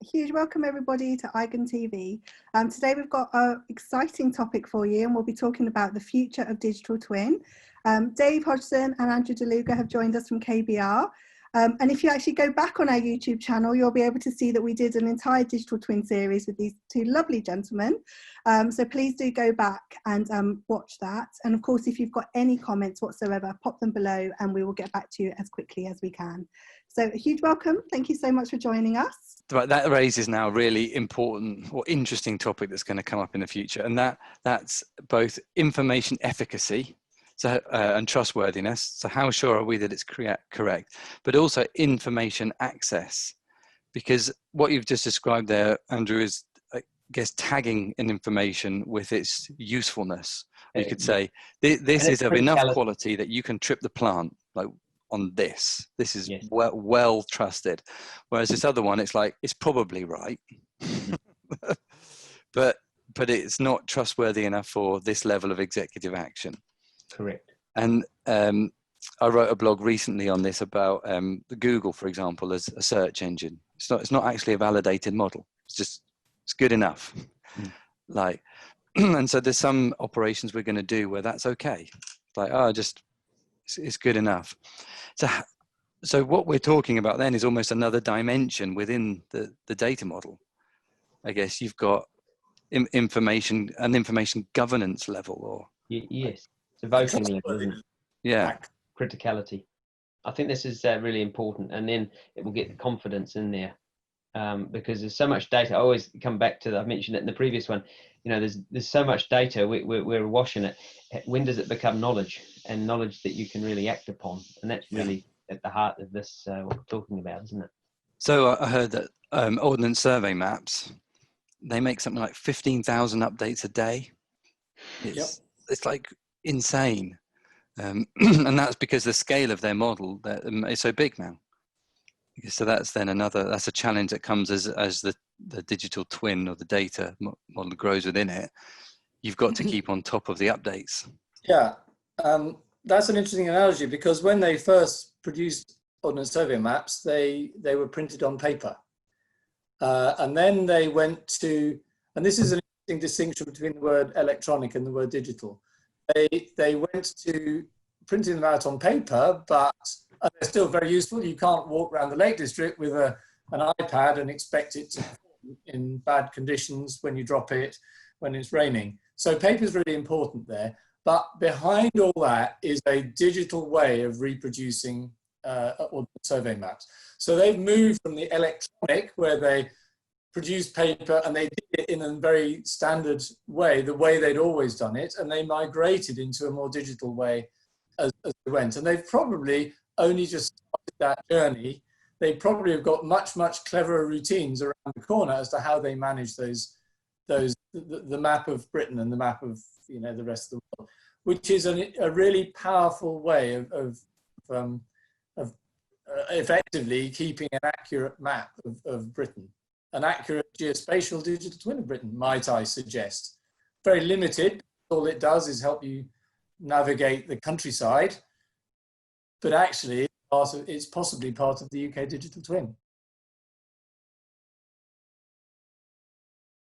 Huge welcome everybody to Eigen TV. Today we've got an exciting topic for you and we'll be talking about the future of digital twin. Dave Hodgson and Andrew Delugar have joined us from KBR. And if you actually go back on our YouTube channel, you'll be able to see that we did an entire digital twin series with these two lovely gentlemen. So please do go back and watch that. And of course, if you've got any comments whatsoever, pop them below and we will get back to you as quickly as we can. So a huge welcome. Thank you so much for joining us. Right, that raises now a really important or interesting topic that's going to come up in the future. And that's both information efficacy and trustworthiness. So how sure are we that it's correct? But also information access. Because what you've just described there, Andrew, is, I guess, tagging an information with its usefulness. You could say, this is of enough quality that you can trip the plant, like on this. This is well trusted. Whereas this other one, it's like, it's probably right. but it's not trustworthy enough for this level of executive action. Correct. And I wrote a blog recently on this about the Google, for example, as a search engine. It's not actually a validated model. It's good enough. Like, and so there's some operations we're going to do where that's okay. Like, it's good enough. So what we're talking about then is almost another dimension within the data model. I guess you've got information governance level, or yes, it's a voting level, isn't it? Yeah, criticality. I think this is really important, and then it will get the confidence in there, because there's so much data. I always come back to I mentioned it in the previous one. You know, there's so much data. We're washing it. When does it become knowledge, and knowledge that you can really act upon? And that's really at the heart of this what we're talking about, isn't it? So I heard that Ordnance Survey maps, they make something like 15,000 updates a day. It's like insane. And that's because the scale of their model is so big now. So that's then that's a challenge that comes as the digital twin or the data model grows within it. You've got to keep on top of the updates. Yeah, that's an interesting analogy, because when they first produced Ordnance Survey maps, they were printed on paper. And then they went to, and this is an interesting distinction between the word electronic and the word digital. They went to printing them out on paper, but they're still very useful. You can't walk around the Lake District with an iPad and expect it to perform in bad conditions when you drop it, when it's raining. So paper is really important there. But behind all that is a digital way of reproducing Ordnance Survey maps. So they've moved from the electronic, where they produced paper and they did it in a very standard way, the way they'd always done it, and they migrated into a more digital way as they went. And they've probably only just started that journey. They probably have got much cleverer routines around the corner as to how they manage the map of Britain and the map of the rest of the world, which is a really powerful way of effectively keeping an accurate map of Britain. An accurate geospatial digital twin of Britain, might I suggest. Very limited. All it does is help you navigate the countryside, but actually it's possibly part of the UK digital twin.